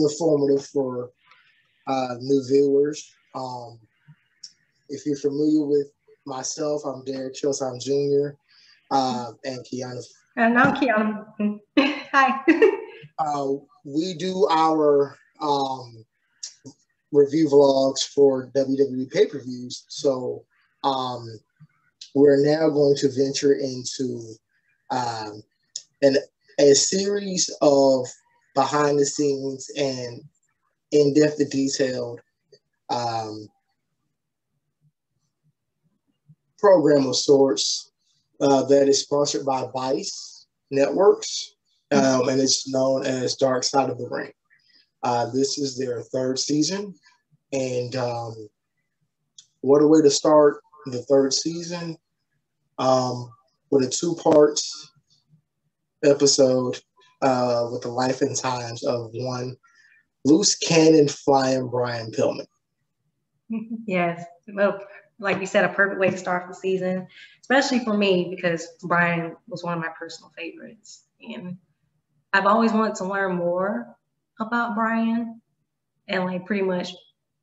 informative for new viewers. If you're familiar with myself, I'm Derrick Showtime Jr. And Kiana. And I'm Kiana. Hi. We do our review vlogs for WWE pay-per-views. So we're now going to venture into a series of behind the scenes and in-depth detailed program of sorts that is sponsored by Vice Networks, and it's known as Dark Side of the Ring. This is their third season, and what a way to start the third season with a two-part episode with the life and times of one loose cannon flying Brian Pillman. Yes, well, like you said, a perfect way to start the season, especially for me because Brian was one of my personal favorites, and I've always wanted to learn more about Brian and like pretty much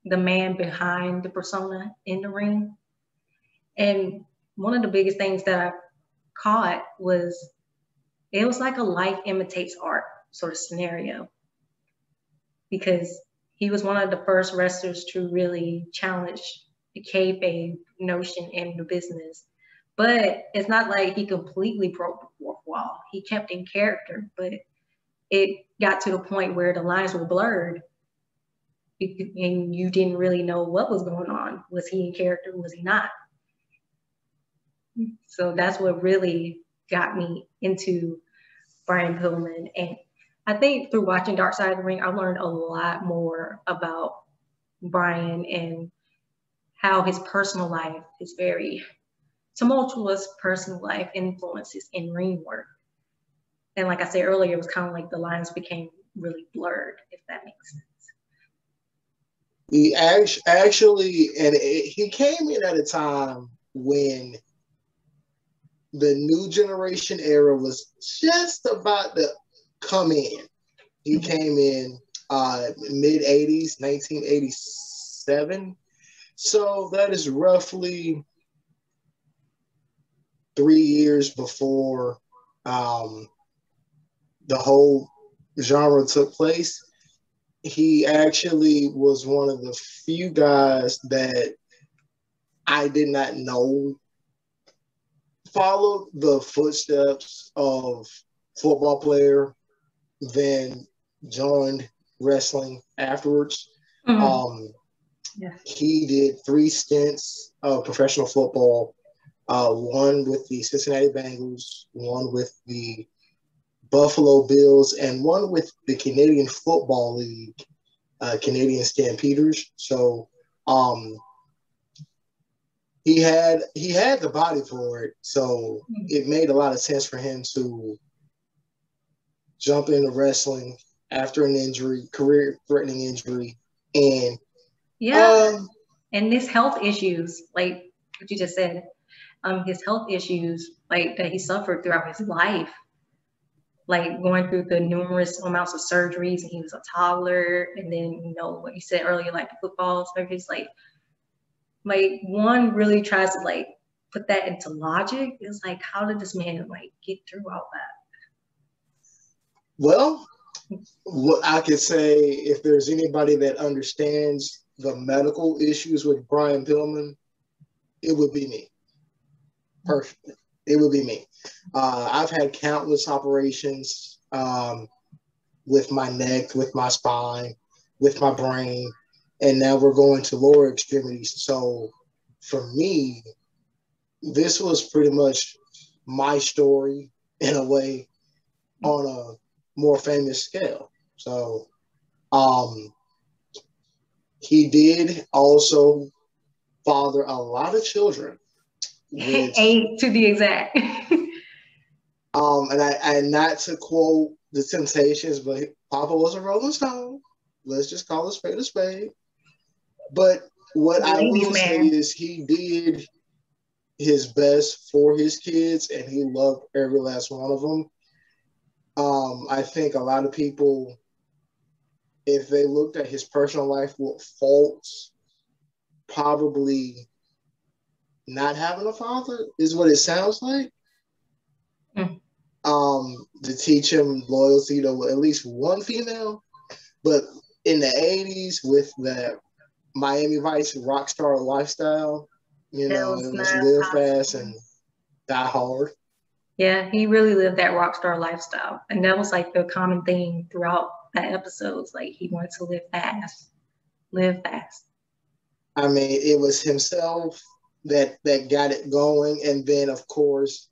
the man behind the persona in the ring. And one of the biggest things that I caught was it was like a life imitates art sort of scenario, because he was one of the first wrestlers to really challenge the kayfabe notion in the business. But it's not like he completely broke the fourth wall. He kept in character, but it got to the point where the lines were blurred and you didn't really know what was going on. Was he in character? Was he not? So that's what really got me into Brian Pillman. And I think through watching Dark Side of the Ring, I learned a lot more about Brian and how his personal life, his very tumultuous personal life influences in ring work. And like I said earlier, it was kind of like the lines became really blurred, if that makes sense. He actually, and he came in at a time when the new generation era was just about to come in. He came in mid-80s, 1987. So that is roughly 3 years before the whole genre took place. He actually was one of the few guys that I did not know followed the footsteps of football player, then joined wrestling afterwards. Mm-hmm. Yeah. He did 3 stints of professional football, one with the Cincinnati Bengals, one with the Buffalo Bills, and one with the Canadian Football League, Canadian Stampeders. So he had the body for it. So it made a lot of sense for him to jump into wrestling after an injury, career-threatening injury, and and his health issues, like what you just said, his health issues, like that he suffered throughout his life, like going through the numerous amounts of surgeries, and he was a toddler, and then what you said earlier, like the football surgeries, like one really tries to like put that into logic. It's like, how did this man like get through all that? Well, what I could say, if there's anybody that understands the medical issues with Brian Pillman, it would be me. Perfect. It would be me. I've had countless operations with my neck, with my spine, with my brain, and now we're going to lower extremities. So for me, this was pretty much my story in a way on a more famous scale. So he did also father a lot of children. 8 to be exact. And I not to quote the Temptations, but Papa was a Rolling Stone. Let's just call a spade a spade. But what I will say is he did his best for his kids, and he loved every last one of them. I think a lot of people if they looked at his personal life, what faults probably not having a father is what it sounds like. Mm. To teach him loyalty to at least one female. But in the 80s, with the Miami Vice rock star lifestyle, you know, it was live fast and die hard. Yeah, he really lived that rock star lifestyle. And that was like the common theme throughout the episodes. Like he wanted to live fast, live fast. I mean, it was himself that got it going. And then, of course,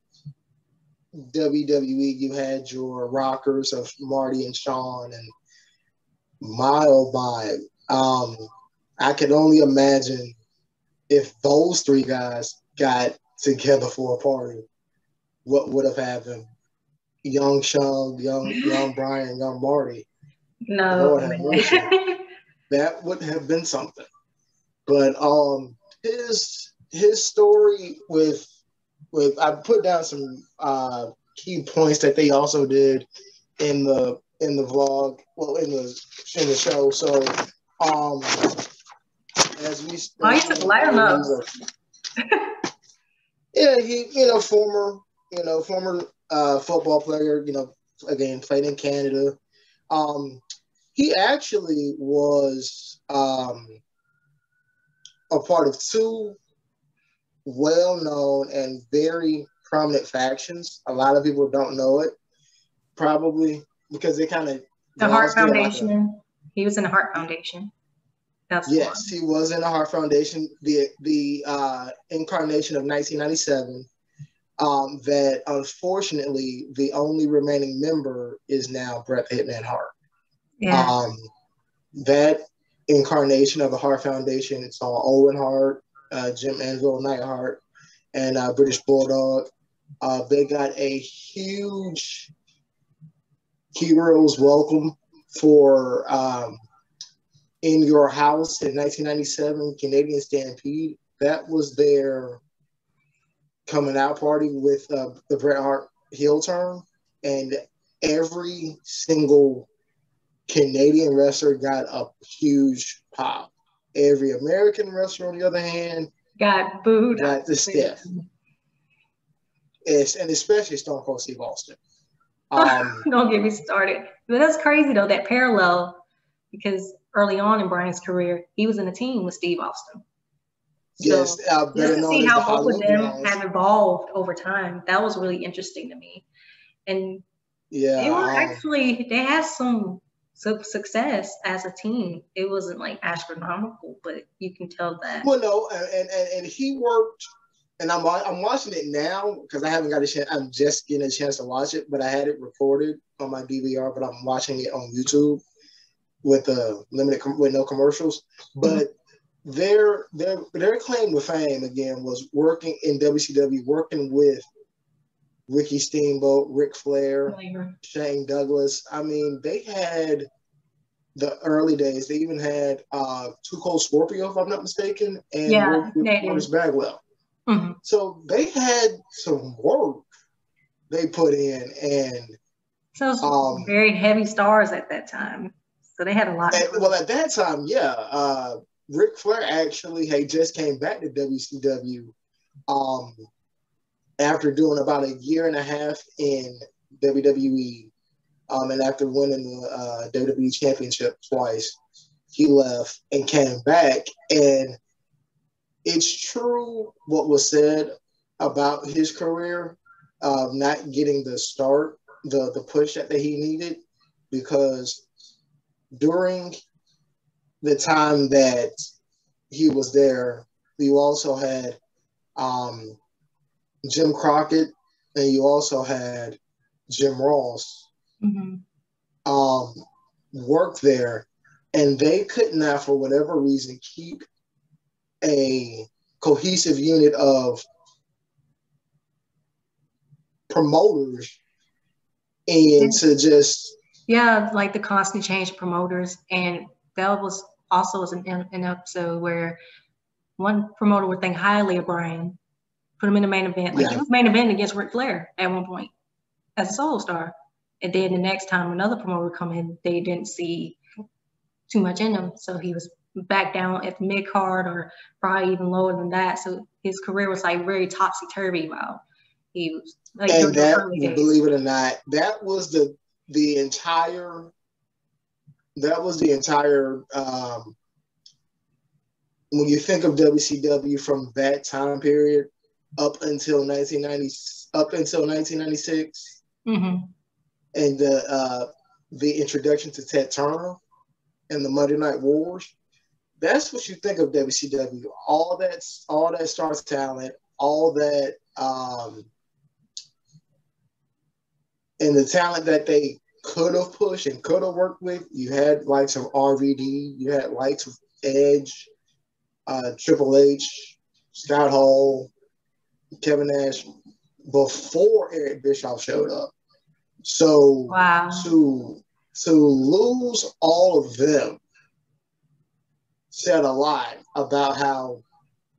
WWE, you had your rockers of Marty and Shawn, and my oh my. I could only imagine if those three guys got together for a party, what would have happened? Young Shawn, young Brian, young Marty. No, Lord have mercy. That would have been something. But his story with I put down some key points that they also did in the vlog, well, in the show. So as we you took a lighter notes. Yeah, he former football player, again played in Canada. He actually was a part of two well-known and very prominent factions. A lot of people don't know it, probably because they kind of the Heart Foundation. He was in the Heart Foundation. Yes, he was in the Heart Foundation. The incarnation of 1997. That unfortunately the only remaining member is now Bret Hitman Hart. Yeah. That incarnation of the Heart Foundation, it's all Owen Hart, Jim Anvil Neidhart, and British Bulldog. They got a huge heroes welcome for In Your House in 1997 Canadian Stampede. That was their coming out party with the Bret Hart heel turn, and every single Canadian wrestler got a huge pop. Every American wrestler, on the other hand, got booed. Got the stiff. And especially Stone Cold Steve Austin. Don't get me started. But that's crazy though, that parallel, because early on in Brian's career, he was in a team with Steve Austin. Yes, so just to see how both of them have evolved over time, that was really interesting to me. And they were actually, they had some success as a team. It wasn't like astronomical, but you can tell that. Well, no, and he worked, and I'm watching it now because I haven't got a chance. I'm just getting a chance to watch it, but I had it recorded on my DVR, but I'm watching it on YouTube with with no commercials. But their claim to fame again was working in WCW, working with Ricky Steamboat, Ric Flair, Shane Douglas. I mean, they had the early days. They even had Too Cold Scorpio, if I'm not mistaken, and Mortis Bagwell. Mm-hmm. So they had some work they put in, and so very heavy stars at that time. So they had a lot. Well, at that time, yeah. Ric Flair actually had just came back to WCW after doing about a year and a half in WWE, and after winning the WWE Championship twice, he left and came back. And it's true what was said about his career, not getting the start, the push that he needed, because during the time that he was there, you also had Jim Crockett, and you also had Jim Ross work there, and they could not, for whatever reason, keep a cohesive unit of promoters, and to just like the constant change of promoters. And that was also an episode where one promoter would think highly of Brian, put him in the main event. Like he was main event against Ric Flair at one point as a solo star. And then the next time another promoter would come in, they didn't see too much in him. So he was back down at the mid card or probably even lower than that. So his career was like very topsy-turvy while he was like, and that, believe it or not, that was the entire when you think of WCW from that time period up until 1996, mm-hmm. and the introduction to Ted Turner and the Monday Night Wars, that's what you think of WCW. All that star talent, all that, and the talent that they could have pushed and could have worked with. You had likes of RVD, you had likes of Edge, Triple H, Scott Hall, Kevin Nash, before Eric Bischoff showed up. So wow. to lose all of them said a lot about how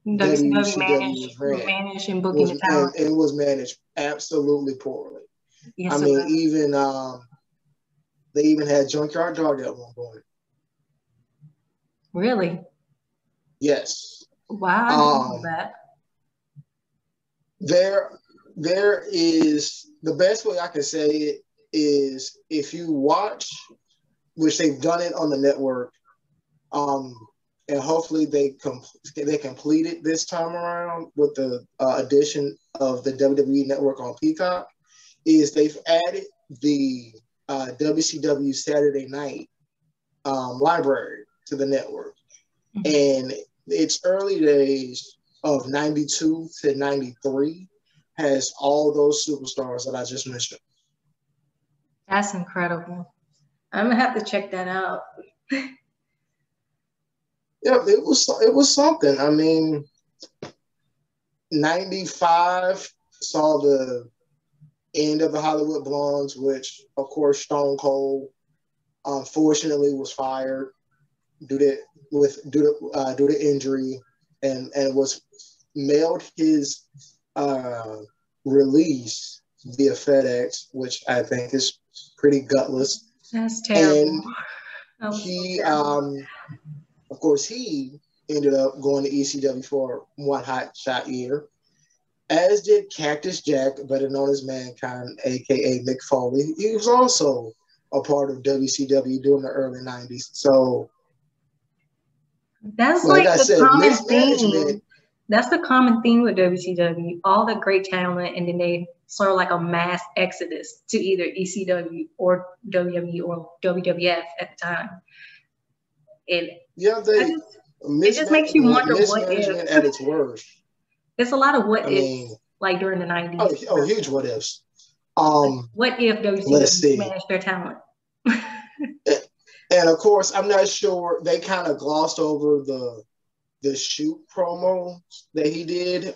WCW was managed and booking the talent. And it was managed absolutely poorly. Yes, I mean, even they even had Junkyard Dog at one point. Really? Yes. Wow, I didn't know that. There is, the best way I can say it is, if you watch, which they've done it on the network, and hopefully they complete it this time around with the addition of the WWE Network on Peacock, is they've added the WCW Saturday Night library to the network. Mm-hmm. And its early days of 92 to 93 has all those superstars that I just mentioned. That's incredible. I'm gonna have to check that out. Yeah, it was something. I mean, 95 saw the end of the Hollywood Blondes, which, of course, Stone Cold unfortunately was fired due to injury, and was mailed his release via FedEx, which I think is pretty gutless. That's terrible. And he, of course, he ended up going to ECW for one hot shot year, as did Cactus Jack, better known as Mankind, aka Mick Foley. He was also a part of WCW during the early 90s. So that's like the common theme. That's the common theme with WCW. All the great talent, and then they sort of like a mass exodus to either ECW or WWE or WWF at the time. And yeah, it just makes you wonder what if at its worst. It's a lot of what ifs, like during the 90s. Oh, huge what ifs. What if WCW smashed their talent? And of course, I'm not sure, they kind of glossed over the shoot promo that he did.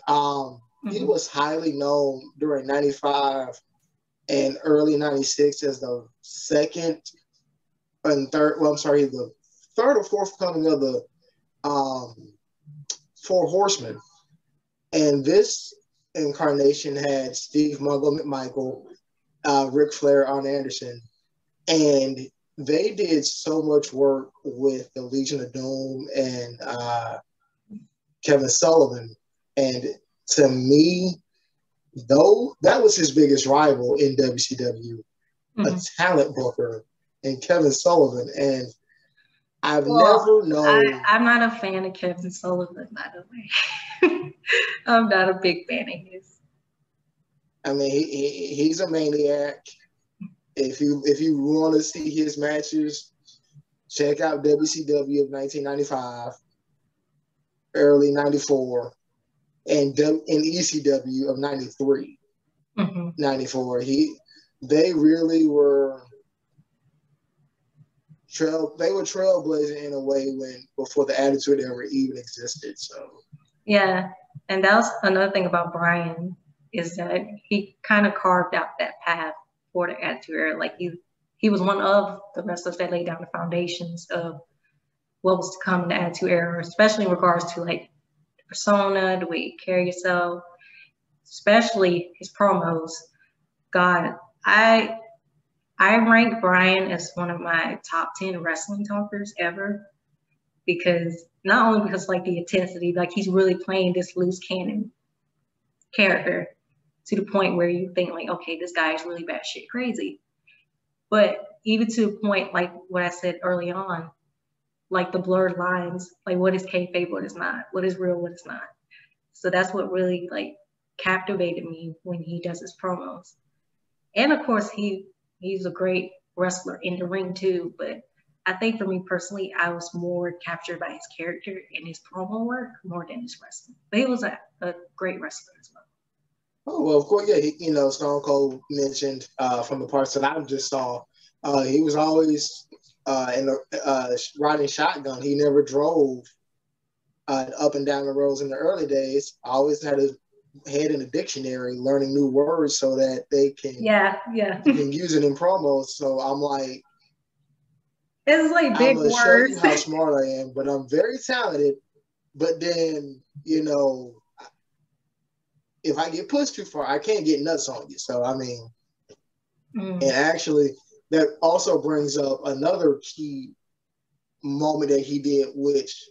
He was highly known during 95 and early 96 as the the third or fourth coming of the Four Horsemen. And this incarnation had Steve Muggle McMichael, Ric Flair, Arn Anderson, and they did so much work with the Legion of Doom and Kevin Sullivan. And to me, though that was his biggest rival in WCW, a talent booker, and Kevin Sullivan. And I've never known. I'm not a fan of Kevin Sullivan, by the way. I'm not a big fan of his. I mean, he's a maniac. If you want to see his matches, check out WCW of 1995, early 94, and ECW of 93, 94. They really were. They were trailblazing in a way before the Attitude Era even existed. So yeah, and that was another thing about Bryan, is that he kind of carved out that path for the Attitude Era. Like he was one of the wrestlers that laid down the foundations of what was to come in the Attitude Era, especially in regards to like the persona, the way you carry yourself, especially his promos. God, I rank Bryan as one of my top 10 wrestling talkers ever, because not only because like the intensity, like he's really playing this loose cannon character to the point where you think like, okay, this guy is really batshit crazy. But even to the point, like what I said early on, like the blurred lines, like what is kayfabe, what is not, what is real, what is not. So that's what really like captivated me when he does his promos. And of course, he's a great wrestler in the ring too. But I think for me personally, I was more captured by his character and his promo work more than his wrestling. But he was a great wrestler as well. Oh, well, of course, yeah. Stone Cold mentioned from the parts that I just saw, he was always riding shotgun. He never drove up and down the roads in the early days. Always had his head in a dictionary, learning new words so that they can can use it in promos. So I'm like, it's like big words. Show you how smart I am, but I'm very talented. But then, if I get pushed too far, I can't get nuts on you. So, I mean, and actually, that also brings up another key moment that he did, which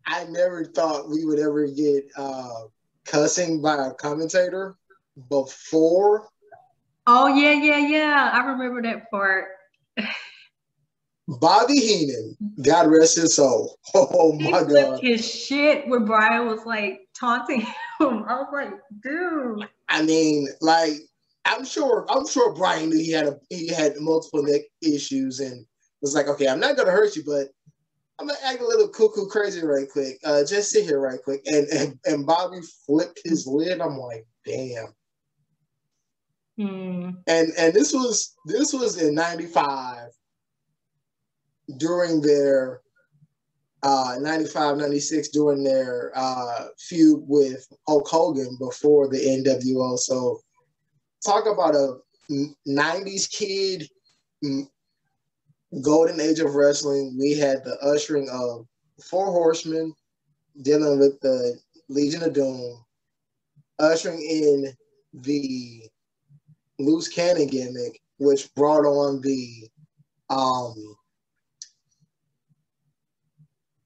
I never thought we would ever get cussing by a commentator before. Oh, yeah. I remember that part. Bobby Heenan, God rest his soul. Oh my God. He flipped his shit when Bryan was like taunting him. I was like, dude. I mean, like, I'm sure Bryan knew he had multiple neck issues and was like, okay, I'm not gonna hurt you, but I'm gonna act a little cuckoo crazy right quick. Just sit here right quick. And Bobby flipped his lid. I'm like, damn. And this was in '95 during their 95, 96 during their feud with Hulk Hogan before the NWO. So talk about a 90s kid, golden age of wrestling. We had the ushering of 4 Horsemen dealing with the Legion of Doom, ushering in the loose cannon gimmick, which brought on the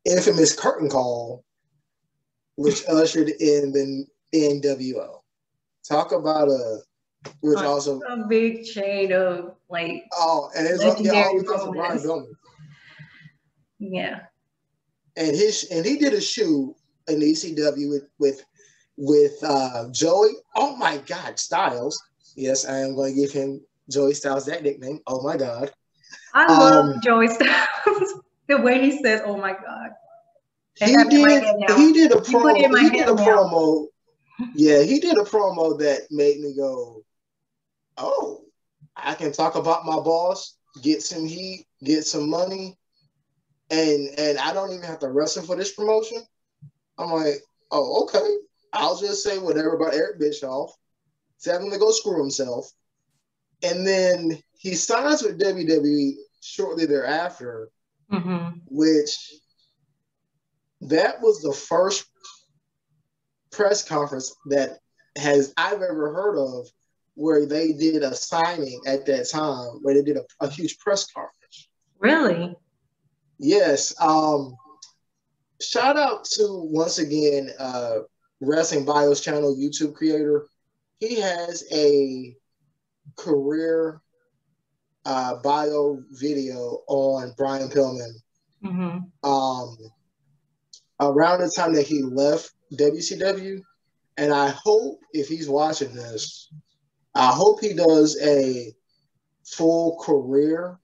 infamous curtain call, which ushered in the NWO. Talk about a big chain of like and it's all because of Brian Pillman. Yeah. And he did a shoot in ECW with Joey. Oh my God, Styles. Yes, I am going to give him Joey Styles that nickname. Oh my God. I love Joey Styles. The way he said, "Oh my God." He did a promo. Yeah, he did a promo that made me go, "Oh, I can talk about my boss, get some heat, get some money, and I don't even have to wrestle for this promotion." I'm like, "Oh, okay. I'll just say whatever about Eric Bischoff, tell him to go screw himself." And then he signs with WWE shortly thereafter, which that was the first press conference that I've ever heard of where they did a signing at that time, where they did a huge press conference. Really? Yes. Shout out to, once again, Wrestling Bios channel YouTube creator. He has a career bio video on Brian Pillman. Around the time that he left WCW, and I hope if he's watching this, I hope he does a full career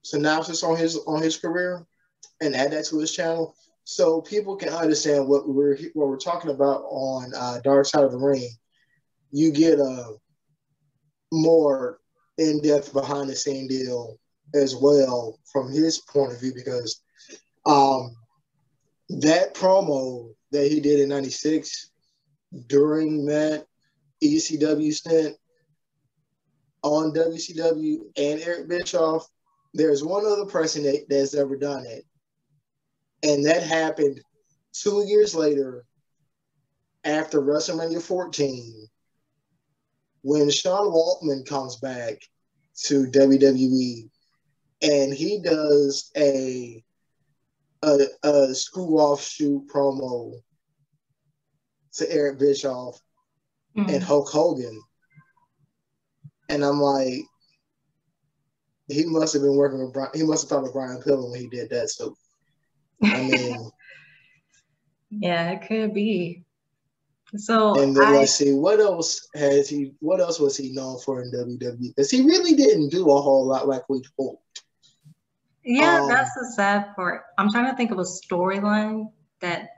synopsis on his career and add that to his channel so people can understand what we're talking about on Dark Side of the Ring. You get a more in-depth behind-the-scene deal as well from his point of view, because that promo that he did in '96 during that ECW stint on WCW and Eric Bischoff, there's one other person that's ever done it. And that happened 2 years later after WrestleMania 14 when Sean Waltman comes back to WWE and he does a screw off shoot promo to Eric Bischoff and Hulk Hogan, and I'm like, he must have been working with Brian. He must have thought of Brian Pillman when he did that. So, I mean, yeah, it could be. So, and then let's see, what else was he known for in WWE? Because he really didn't do a whole lot like we hoped. Yeah, that's the sad part. I'm trying to think of a storyline that.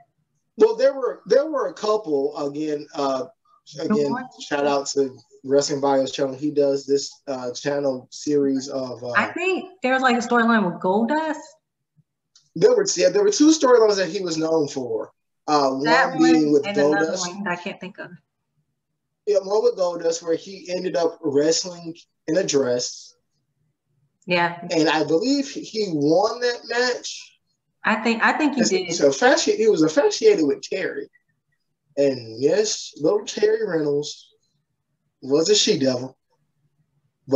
Well, there were a couple. Again, shout out to Wrestling Bios channel. He does this channel series of. I think there was like a storyline with Goldust. There were two storylines that he was known for. One being with Goldust. I can't think of. Yeah, one with Goldust where he ended up wrestling in a dress. Yeah. And I believe he won that match. I think he did. So he was affiliated with Terry. And yes, little Terry Reynolds was a she-devil. She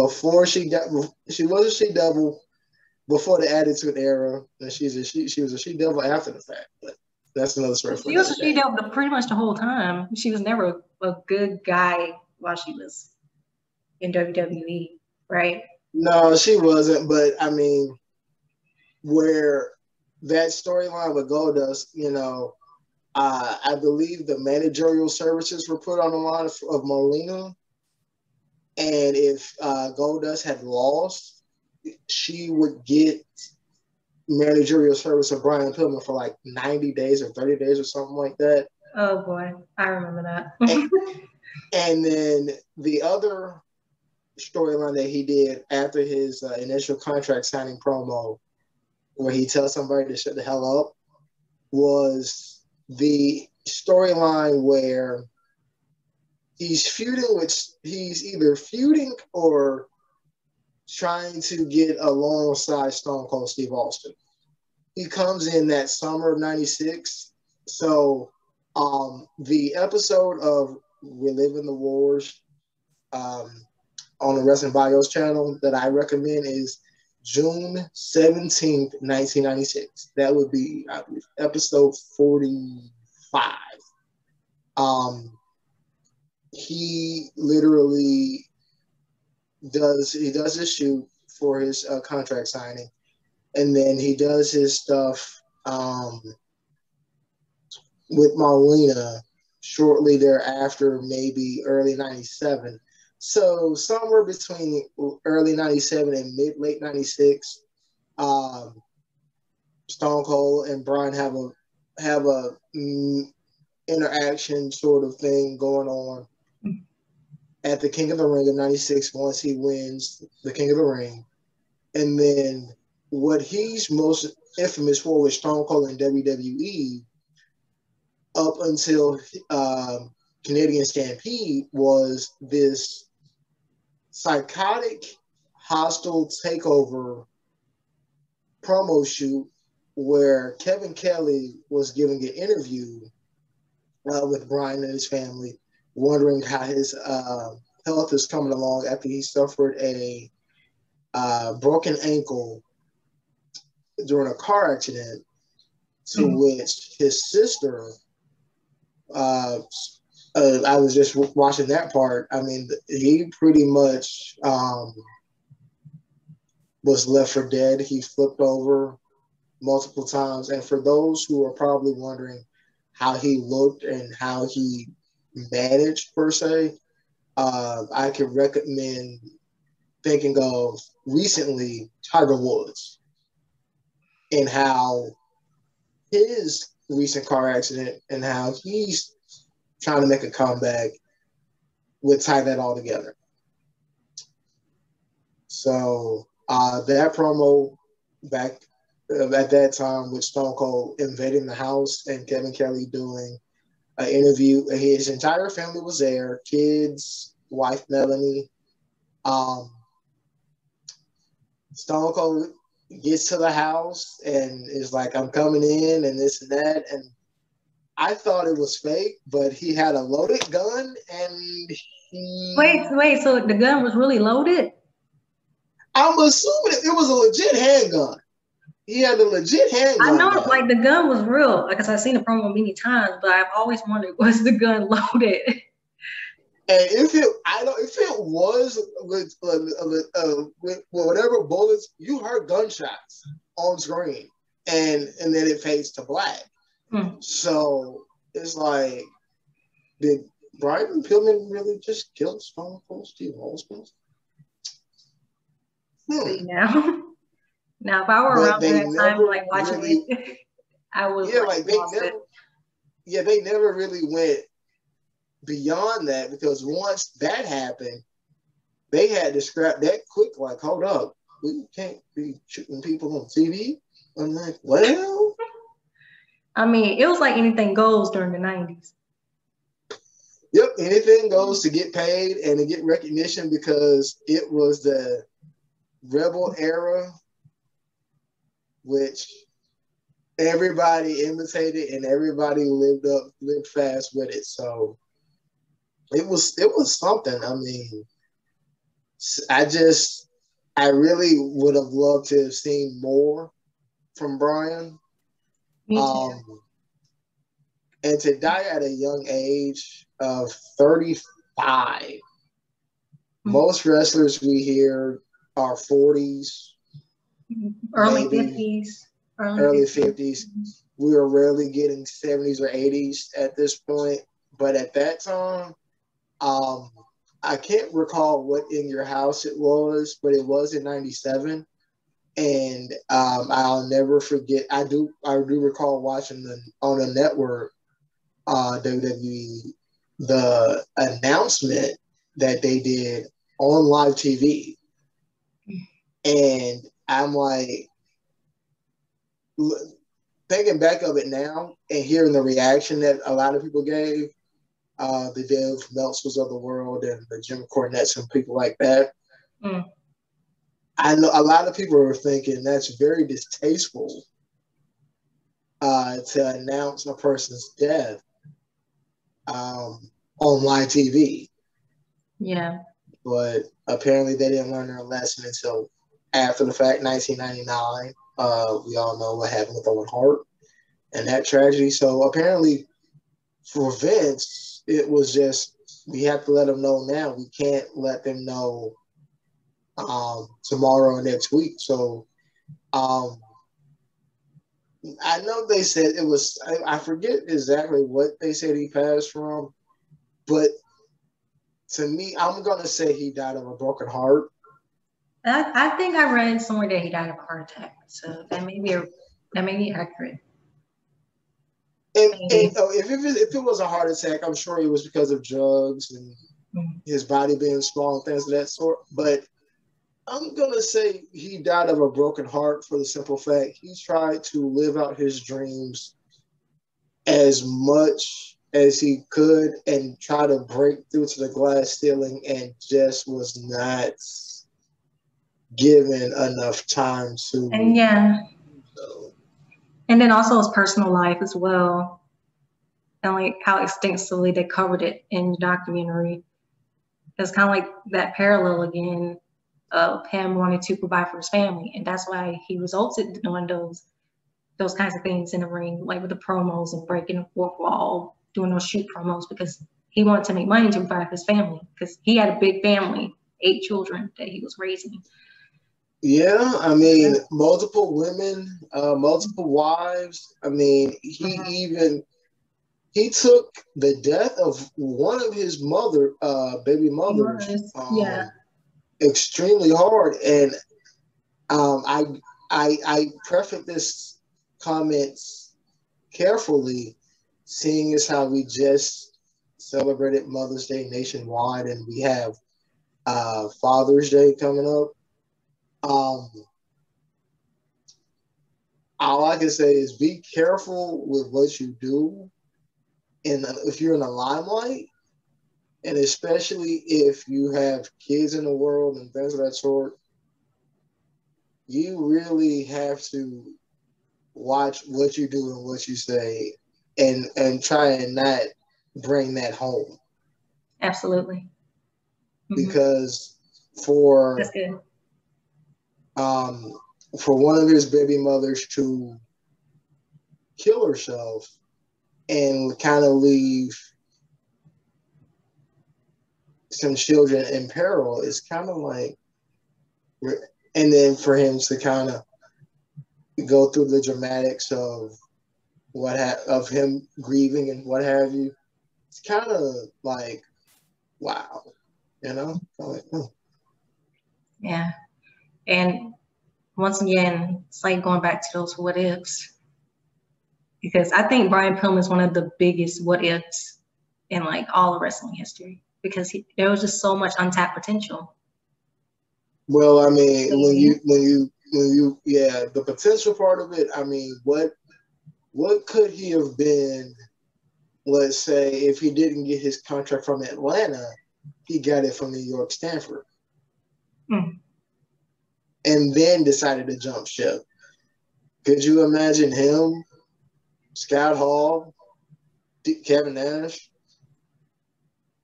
was a she-devil before the Attitude Era. And she was a she-devil after the fact. But that's another story. She was a she-devil pretty much the whole time. She was never a good guy while she was in WWE, right? No, she wasn't. But I mean, where that storyline with Goldust, I believe the managerial services were put on the line of Molina. And if Goldust had lost, she would get managerial service of Brian Pillman for like 90 days or 30 days or something like that. Oh, boy. I remember that. and then the other storyline that he did after his initial contract signing promo, where he tells somebody to shut the hell up, was the storyline where he's either feuding or trying to get alongside Stone Cold Steve Austin. He comes in that summer of '96. So the episode of Reliving the Wars on the Wrestling Bios channel that I recommend is June 17th, 1996. That would be, I believe, episode 45. He literally does his shoot for his contract signing, and then he does his stuff with Molina shortly thereafter, maybe early 97. So somewhere between early 97 and late 96, Stone Cold and Brian have a interaction sort of thing going on at the King of the Ring of 96 once he wins the King of the Ring. And then what he's most infamous for with Stone Cold in WWE up until Canadian Stampede was this psychotic, hostile takeover promo shoot where Kevin Kelly was giving an interview with Brian and his family, wondering how his health is coming along after he suffered a broken ankle during a car accident, to which his sister, I was just watching that part. I mean, he pretty much was left for dead. He flipped over multiple times. And for those who are probably wondering how he looked and how he managed, per se, I could recommend thinking of recently Tiger Woods and how his recent car accident and how he's trying to make a comeback would tie that all together. So that promo back at that time with Stone Cold invading the house and Kevin Kelly doing an interview. His entire family was there, kids, wife Melanie. Stone Cold gets to the house and is like, I'm coming in and this and that. And I thought it was fake, but he had a loaded gun and he... Wait, so the gun was really loaded? I'm assuming it was a legit handgun. He had a legit handgun. I know, like, the gun was real, because I've seen the promo many times, but I've always wondered, was the gun loaded? And if it was with whatever bullets, you heard gunshots on screen, and then it fades to black. So it's like, did Brian Pillman really just kill Stone Cold Steve Austin? Now, if I were around that time, like watching it, I would. They never really went beyond that, because once that happened, they had to scrap that quick. Like, hold up, we can't be shooting people on TV. I'm like, well, I mean, it was like anything goes during the 90s. Yep, anything goes to get paid and to get recognition, because it was the rebel era, which everybody imitated and everybody lived fast with it. So it was something. I mean, I really would have loved to have seen more from Brian. Me too. And to die at a young age of 35. Most wrestlers we hear are 40s, early 50s. Early 50s. We were rarely getting 70s or 80s at this point. But at that time, I can't recall what In Your House it was, but it was in 97. And I'll never forget, I do recall watching on a network, WWE, the announcement that they did on live TV. And I'm like, thinking back of it now and hearing the reaction that a lot of people gave, the Dave Meltzers of the world and the Jim Cornettes and people like that. I know a lot of people are thinking that's very distasteful to announce a person's death on live TV. Yeah. But apparently they didn't learn their lesson until after the fact, 1999. We all know what happened with Owen Hart and that tragedy. So apparently for Vince, it was just, we have to let them know now. We can't let them know tomorrow or next week. So I know they said it was, I forget exactly what they said he passed from, but to me, I'm going to say he died of a broken heart. I think I read somewhere that he died of a heart attack. So that may be accurate. And if it was a heart attack, I'm sure it was because of drugs and his body being small and things of that sort. But I'm going to say he died of a broken heart for the simple fact he tried to live out his dreams as much as he could and try to break through to the glass ceiling and just was not given enough time to. And yeah. And then also his personal life as well. And like how extensively they covered it in the documentary. It's kind of like that parallel again of him wanting to provide for his family. And that's why he resulted in doing those kinds of things in the ring, like with the promos and breaking the fourth wall, doing those shoot promos, because he wanted to make money to provide for his family, because he had a big family, 8 children that he was raising. Yeah, I mean, multiple women, multiple wives. I mean, he took the death of one of his baby mothers, extremely hard. And I preface this comments carefully, seeing as how we just celebrated Mother's Day nationwide, and we have Father's Day coming up. All I can say is be careful with what you do, and if you're in the limelight, and especially if you have kids in the world and things of that sort, you really have to watch what you do and what you say, and try and not bring that home. Absolutely. Because for that's good. For one of his baby mothers to kill herself and kind of leave some children in peril is kind of like, and then for him to kind of go through the dramatics of of him grieving and what have you, it's kind of like, wow, you know? Like, Yeah. And once again, it's like going back to those what ifs. Because I think Brian Pillman is one of the biggest what ifs in like all of wrestling history, because there was just so much untapped potential. Well, I mean, when you, yeah, the potential part of it, I mean, what could he have been, let's say, if he didn't get his contract from Atlanta, he got it from New York Stanford. And then decided to jump ship. Could you imagine him, Scott Hall, Kevin Nash,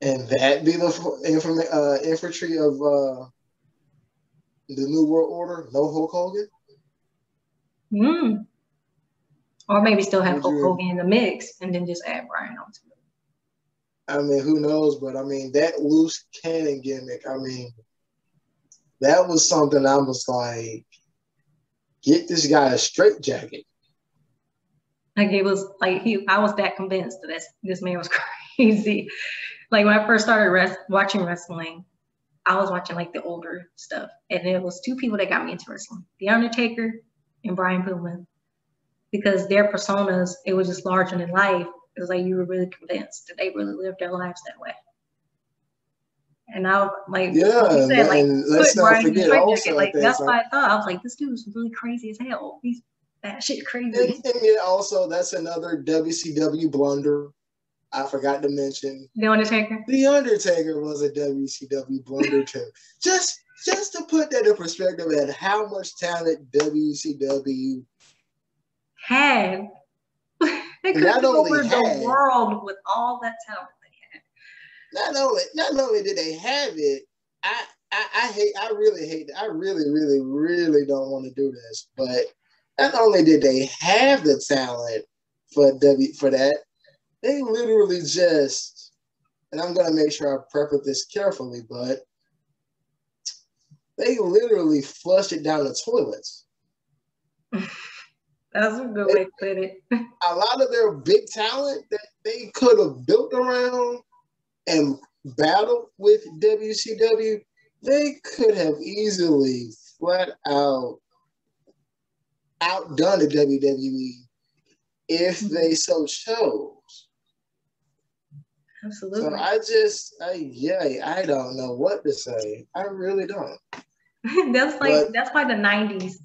and that be the infantry of the New World Order? No Hulk Hogan? Or maybe still have Hulk Hogan in the mix and then just add Brian onto it. I mean, who knows? But I mean, that loose cannon gimmick, I mean, that was something I was like, get this guy a straitjacket. Like it was like I was that convinced that this man was crazy. Like when I first started watching wrestling, I was watching like the older stuff, and it was two people that got me into wrestling: The Undertaker and Brian Pillman, because their personas, it was just larger than life. It was like you were really convinced that they really lived their lives that way. And I was like, yeah, you said, like, and let's not forget also like that's what I thought. I was like, this dude was really crazy as hell. He's that shit crazy. And yeah, also that's another WCW blunder I forgot to mention. The Undertaker. The Undertaker was a WCW blunder too. Just to put that in perspective at how much talent WCW had. They could have over the world with all that talent. Not only did they have it, I really don't want to do this, but not only did they have the talent for that, they literally just, and I'm gonna make sure I preface this carefully, but they literally flushed it down the toilets. That's a good way to put it. A lot of their big talent that they could have built around and battled with WCW, they could have easily flat out outdone the WWE if they so chose. Absolutely. So I don't know what to say. I really don't. That's why the 90s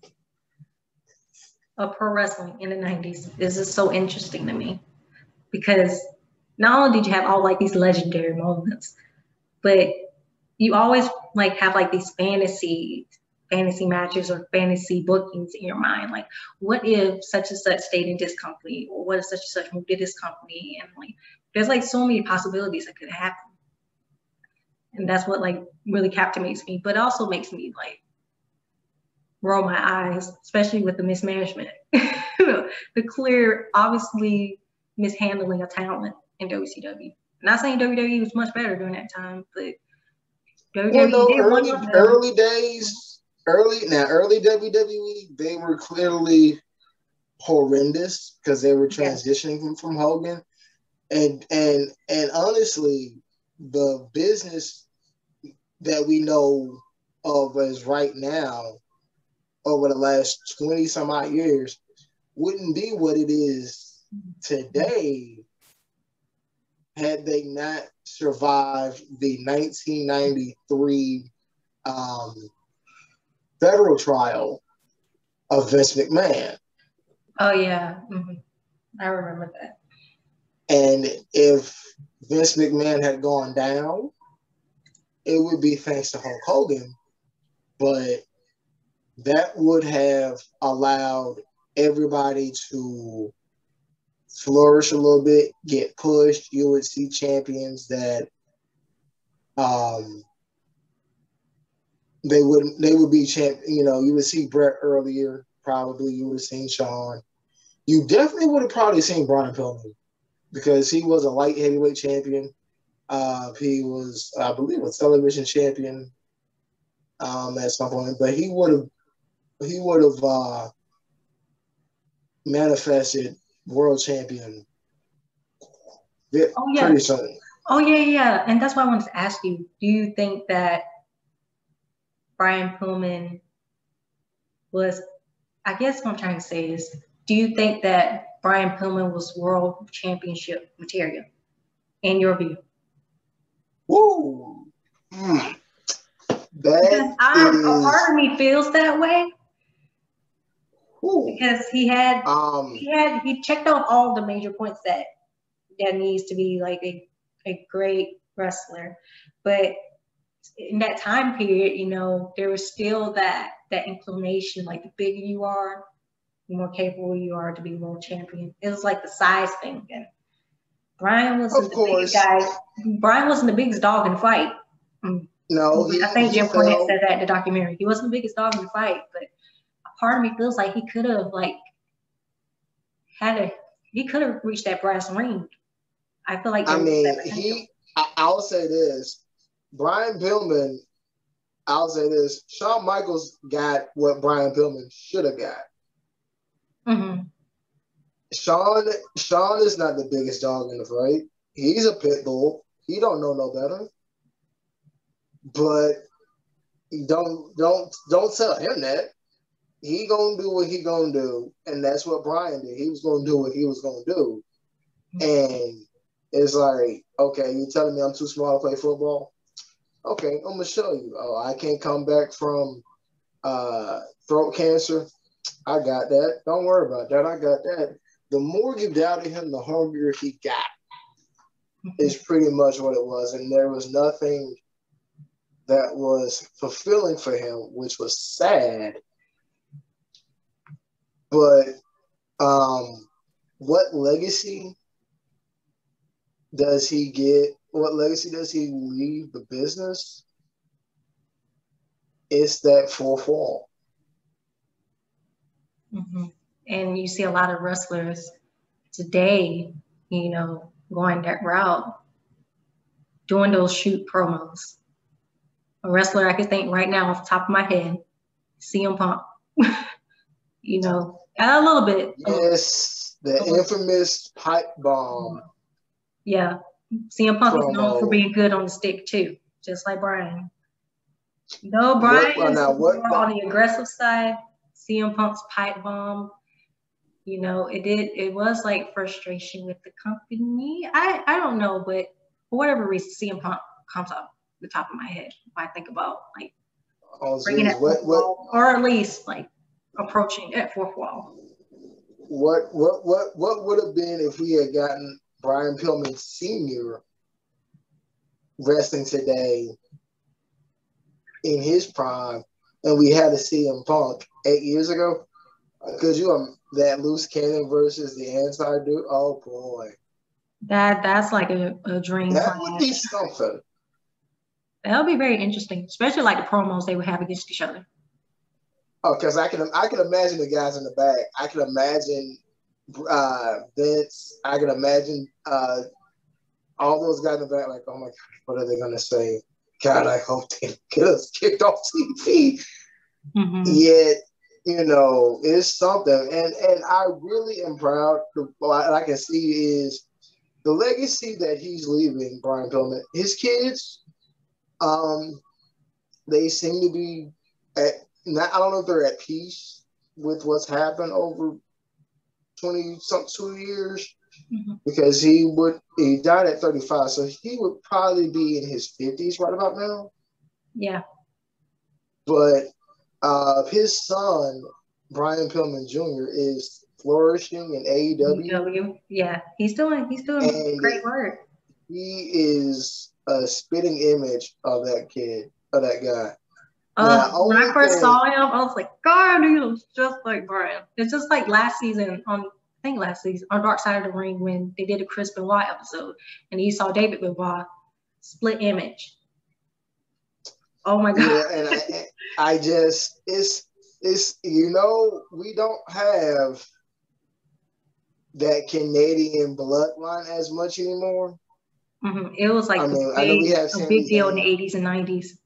of pro wrestling in the 90s is just so interesting to me, because not only did you have all like these legendary moments, but you always like have like these fantasy matches or fantasy bookings in your mind. Like, what if such and such stayed in this company, or what if such and such moved to this company? And like, there's like so many possibilities that could happen. And that's what like really captivates me, but also makes me like roll my eyes, especially with the mismanagement, the clear, obviously mishandling of talent in WCW. Not saying WWE was much better during that time, but WWE early WWE, they were clearly horrendous because they were transitioning from Hogan, and honestly, the business that we know of as right now, over the last 20 some odd years, wouldn't be what it is today had they not survived the 1993 federal trial of Vince McMahon. Oh, yeah. Mm-hmm. I remember that. And if Vince McMahon had gone down, it would be thanks to Hulk Hogan, but that would have allowed everybody to flourish a little bit, get pushed. You would see champions that they would be champ. You know, you would see Brett earlier. Probably you would have seen Shawn. You definitely would have probably seen Brian Pillman because he was a light heavyweight champion. He was, I believe, a television champion at some point, but he would have manifested world champion pretty soon. Oh yeah. And that's why I wanted to ask you, do you think that Brian Pillman was, I guess what I'm trying to say is, do you think that Brian Pillman was world championship material in your view? Woo! That a part of me feels that way. Ooh. Because he checked off all the major points that needs to be like a great wrestler. But in that time period, you know, there was still that inclination, like the bigger you are, the more capable you are to be world champion. It was like the size thing. And Brian wasn't the biggest guy. Brian wasn't the biggest dog in the fight. No, I think Jim Cornette said that in the documentary. He wasn't the biggest dog in the fight, but part of me feels like he could have reached that brass ring. I feel like I'll say this. Brian Pillman, I'll say this. Shawn Michaels got what Brian Pillman should have got. Mm-hmm. Shawn is not the biggest dog in the fight. He's a pit bull. He don't know no better. But don't tell him that. He gonna do what he gonna do, and that's what Brian did. He was gonna do what he was gonna do, and it's like, okay, you telling me I'm too small to play football? Okay, I'm gonna show you. Oh, I can't come back from throat cancer. I got that. Don't worry about that. I got that. The more you doubted him, the hungrier he got. Is pretty much what it was, and there was nothing that was fulfilling for him, which was sad. But what legacy does he get? What legacy does he leave the business? It's that fourth wall. Mm-hmm. And you see a lot of wrestlers today, you know, going that route, doing those shoot promos. A wrestler I can think right now off the top of my head, CM Punk. You know, a little bit. Yes, the infamous pipe bomb. Yeah, CM Punk is known for being good on the stick too, just like Brian. No, Brian is more on the aggressive side. CM Punk's pipe bomb, you know, it was like frustration with the company. I don't know, but for whatever reason, CM Punk comes up the top of my head when I think about like breaking that fourth wall, or at least like approaching that fourth wall. What would have been if we had gotten Brian Pillman Sr. wrestling today in his prime, and we had to see CM Punk 8 years ago? Because that loose cannon versus the anti-dude. Oh boy, that's like a dream. That would be something. That would be very interesting, especially like the promos they would have against each other. Oh, because I can imagine the guys in the back. I can imagine Vince. I can imagine all those guys in the back. Like, oh my God, what are they gonna say? God, I hope they get us kicked off TV. Mm-hmm. Yet, you know, it's something, and I really am proud. What I can see is the legacy that he's leaving. Brian Pillman, his kids, they seem to be at. I don't know if they're at peace with what's happened over 20-some years, mm-hmm. because he died at 35, so he would probably be in his 50s right about now. Yeah. But his son, Brian Pillman Jr., is flourishing in AEW. Yeah, he's doing great work. He is a spitting image of that guy. When I first saw him, I was like, God, he looks just like Brian. It's just like last season on think last season, or Dark Side of the Ring, when they did a Chris Benoit episode, and you saw David Benoit split image. Oh my God. Yeah, and I just, it's, you know, we don't have that Canadian bloodline as much anymore. Mm-hmm. It was like I know we have a big deal in the 80s and 90s.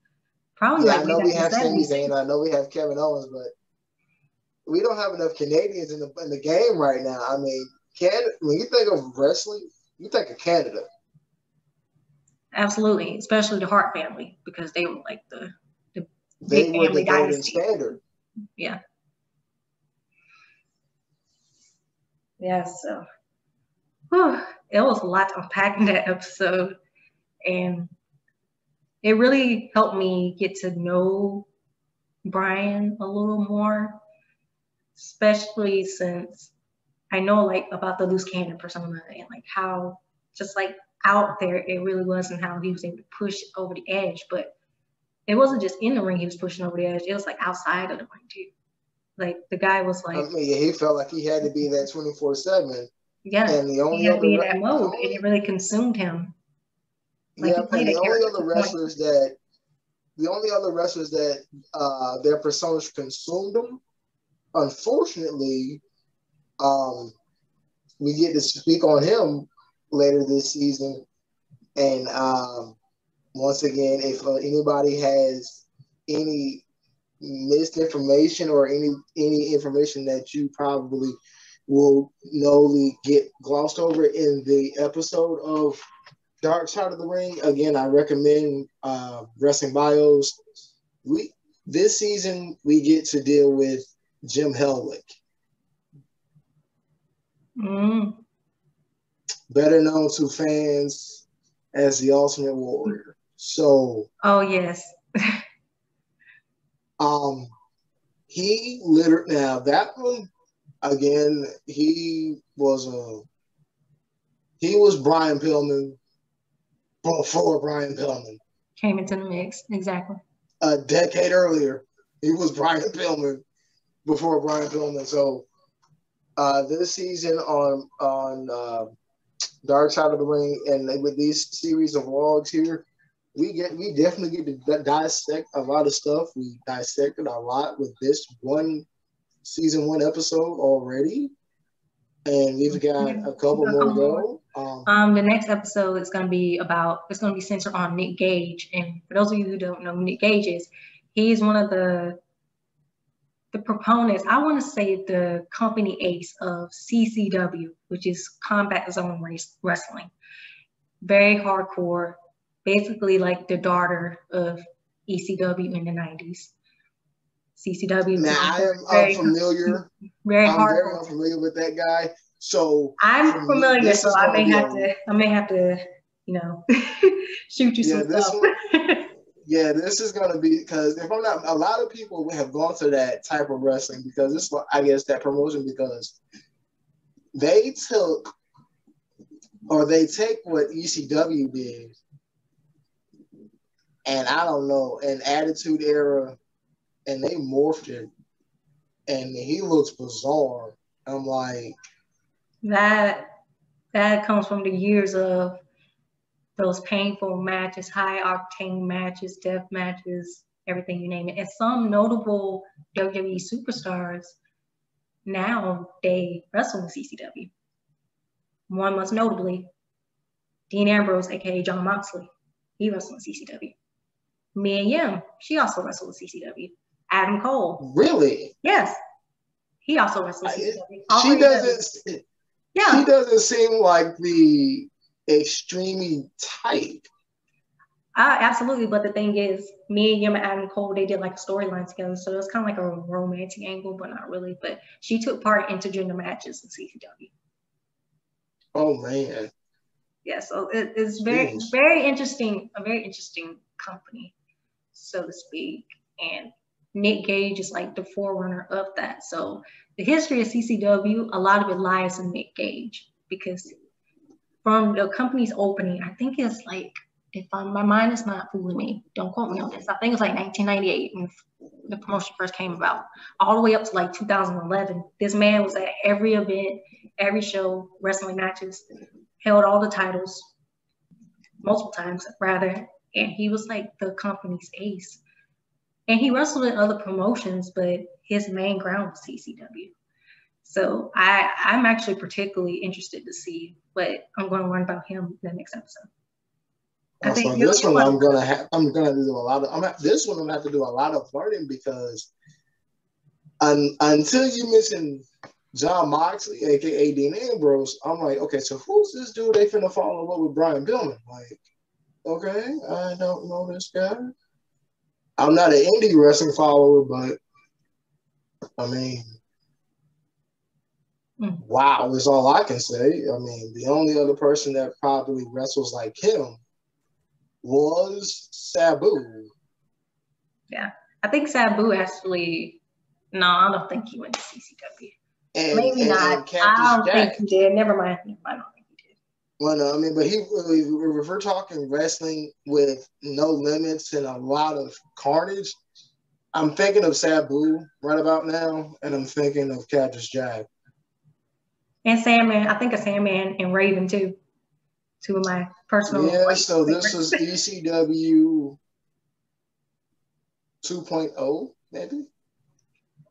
Probably yeah, like I know we have Sami 70s. Zayn, I know we have Kevin Owens, but we don't have enough Canadians in the game right now. I mean, when you think of wrestling, you think of Canada. Absolutely, especially the Hart family, because they were like the They big were family the golden dynasty. standard. Yeah. Yeah, so it was a lot to unpack in that episode. And it really helped me get to know Brian a little more, especially since I know like about the loose cannon persona and like how just like out there it really was and how he was able to push over the edge. But it wasn't just in the ring he was pushing over the edge, it was like outside of the ring too. Like the guy was like, I mean, he felt like he had to be that 24/7. Yeah, and the only he had other to be in that mode, and it really consumed him. Like and the only other wrestlers that their personas consumed them, unfortunately, we get to speak on him later this season. And once again, if anybody has any misinformation or any information that you probably will knowingly get glossed over in the episode of Dark Side of the Ring, again, I recommend Wrestling Bios. This season we get to deal with 𝘗𝘪𝘥𝘦. Better known to fans as the Ultimate Warrior. So oh yes. He literally, now that one again, he was Brian Pillman before Brian Pillman came into the mix. Exactly. A decade earlier, he was Brian Pillman before Brian Pillman. So this season on Dark Side of the Ring, and with these series of vlogs here, we definitely get to dissect a lot of stuff. We dissected a lot with this season 1 episode already, and we've got a couple more to go. The next episode is going to be centered on Nick Gage, and for those of you who don't know who Nick Gage is, he's one of the proponents, I want to say the company ace of CCW, which is Combat Zone Wrestling. Very hardcore, basically like the daughter of ECW in the 90s. CCW. Now I'm familiar. I'm very unfamiliar with that guy. So I'm familiar, so I may have to, you know, shoot you some stuff. Yeah, this is going to be, because if I'm not, a lot of people have gone to that type of wrestling because it's, I guess, that promotion, because they take what ECW did, and I don't know, an Attitude Era, and they morphed it, and he looks bizarre. I'm like, that comes from the years of those painful matches, high octane matches, death matches, everything you name it. And some notable WWE superstars now, they wrestle in CCW. One most notably, Dean Ambrose, aka Jon Moxley. He wrestled in CCW. Mia Yim, she also wrestled in CCW. Adam Cole. Really? Yes. He also wrestled in CCW. She doesn't seem like the extremely type. Absolutely, but the thing is, me and Yim and Adam Cole, they did like a storyline together, so it was kind of like a romantic angle, but not really. But she took part in intergender matches in CCW. Oh man! Yeah, so it's very interesting, a very interesting company, so to speak. And Nick Gage is like the forerunner of that. So the history of CCW, a lot of it lies in Nick Gage, because from the company's opening, I think it's like my mind is not fooling me, don't quote me on this. I think it was like 1998 when the promotion first came about, all the way up to like 2011. This man was at every event, every show, wrestling matches, held all the titles, multiple times rather, and he was like the company's ace. And he wrestled in other promotions, but his main ground was TCW. So I'm actually particularly interested to see what I'm going to learn about him in the next episode. So this one I'm gonna do a lot of. This one I'm gonna have to do a lot of learning because until you mention Jon Moxley, aka Dean Ambrose, I'm like, okay, so who's this dude they finna follow up with Brian Pillman? Like, okay, I don't know this guy. I'm not an indie wrestling follower, but I mean, wow is all I can say. I mean, the only other person that probably wrestles like him was Sabu. Yeah, I think Sabu actually. No, I don't think he went to CCW. Maybe not. I don't think he did. Never mind. I don't think he did. Well, no, I mean, but if we're talking wrestling with no limits and a lot of carnage, I'm thinking of Sabu right about now, and I'm thinking of Cactus Jack. And Sandman. I think of Sandman and Raven too. Two of my personal. Yeah, so this is ECW 2.0, maybe.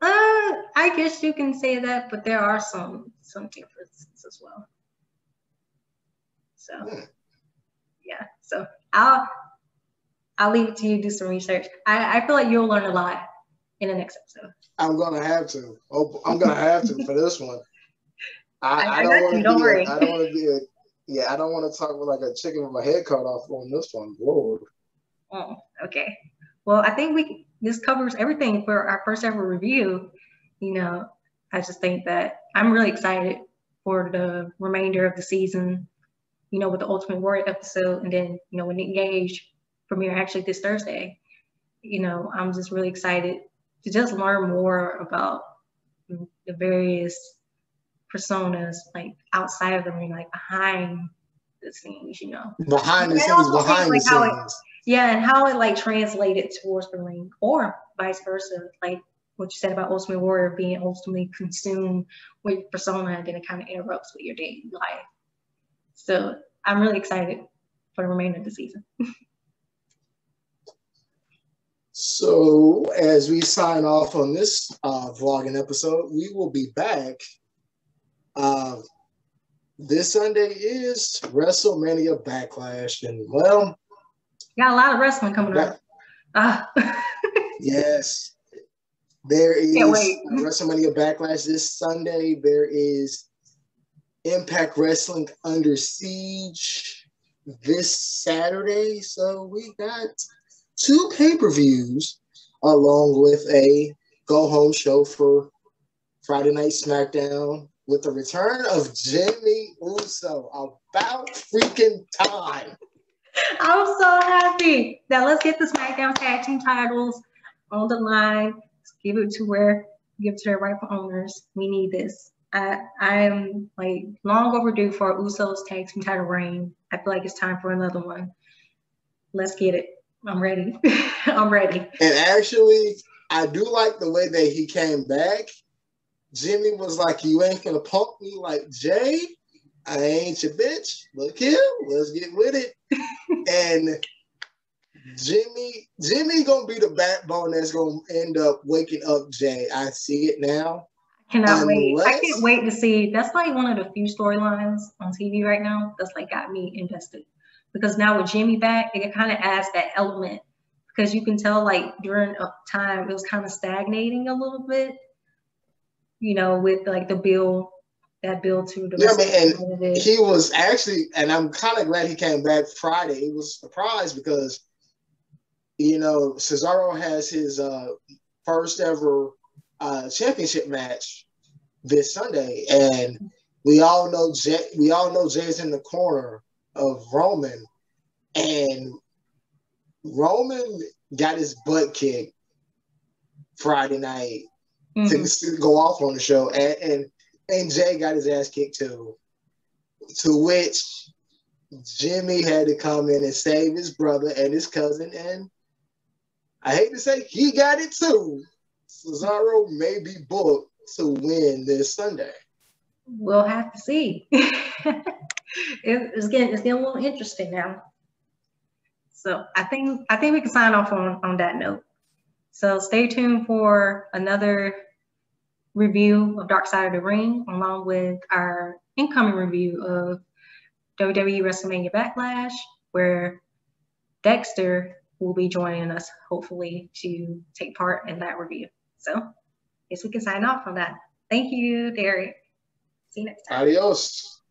I guess you can say that, but there are some differences as well. So, yeah. So I'll leave it to you to do some research. I feel like you'll learn a lot in the next episode. I'm gonna have to. I'm gonna have to for this one. I don't want to be. I don't want to be. I don't want to talk with like a chicken with my head cut off on this one. Lord. Oh, okay. Well, I think this covers everything for our first ever review. You know, I just think that I'm really excited for the remainder of the season, you know, with the Ultimate Warrior episode, and then, you know, when Nick Gage premiere actually this Thursday. You know, I'm just really excited to just learn more about the various personas, like outside of the ring, like behind the scenes, you know. Behind the scenes. And how it like translated towards the ring, or vice versa, like what you said about Ultimate Warrior being ultimately consumed with persona, and then it kind of interrupts with your daily life. So I'm really excited for the remainder of the season. So as we sign off on this vlogging episode, we will be back. This Sunday is WrestleMania Backlash, and well, got a lot of wrestling coming up. Yes, there is WrestleMania Backlash this Sunday. There is Impact Wrestling Under Siege this Saturday. So we got 2 pay-per-views along with a go-home show for Friday Night SmackDown with the return of Jimmy Uso. About freaking time. I'm so happy. Now let's get the SmackDown Tag Team titles on the line. Let's give it to their rightful owners. We need this. I'm like long overdue for Uso's Tag Team title reign. I feel like it's time for another one. Let's get it. I'm ready. I'm ready. And actually, I do like the way that he came back. Jimmy was like, "You ain't gonna punk me like Jay. I ain't your bitch. Look here, let's get with it." And Jimmy gonna be the backbone that's gonna end up waking up Jay. I see it now. I cannot wait. I can't wait to see. That's like one of the few storylines on TV right now that's like got me invested. Because now with Jimmy back, it kind of adds that element. Because you can tell like during a time it was kind of stagnating a little bit. You know, with like the build to the and he was actually, and I'm kind of glad he came back Friday. He was surprised because, you know, Cesaro has his first ever championship match this Sunday, and we all know Jay's in the corner of Roman, and Roman got his butt kicked Friday night. To go off on the show, and Jay got his ass kicked too. To which Jimmy had to come in and save his brother and his cousin, and I hate to say he got it too. Cesaro may be booked to win this Sunday. We'll have to see. It's getting a little interesting now. So I think we can sign off on that note. So stay tuned for another review of Dark Side of the Ring, along with our incoming review of WWE WrestleMania Backlash, where Dexter will be joining us, hopefully, to take part in that review. So I guess we can sign off on that. Thank you, Derrick. See you next time. Adios.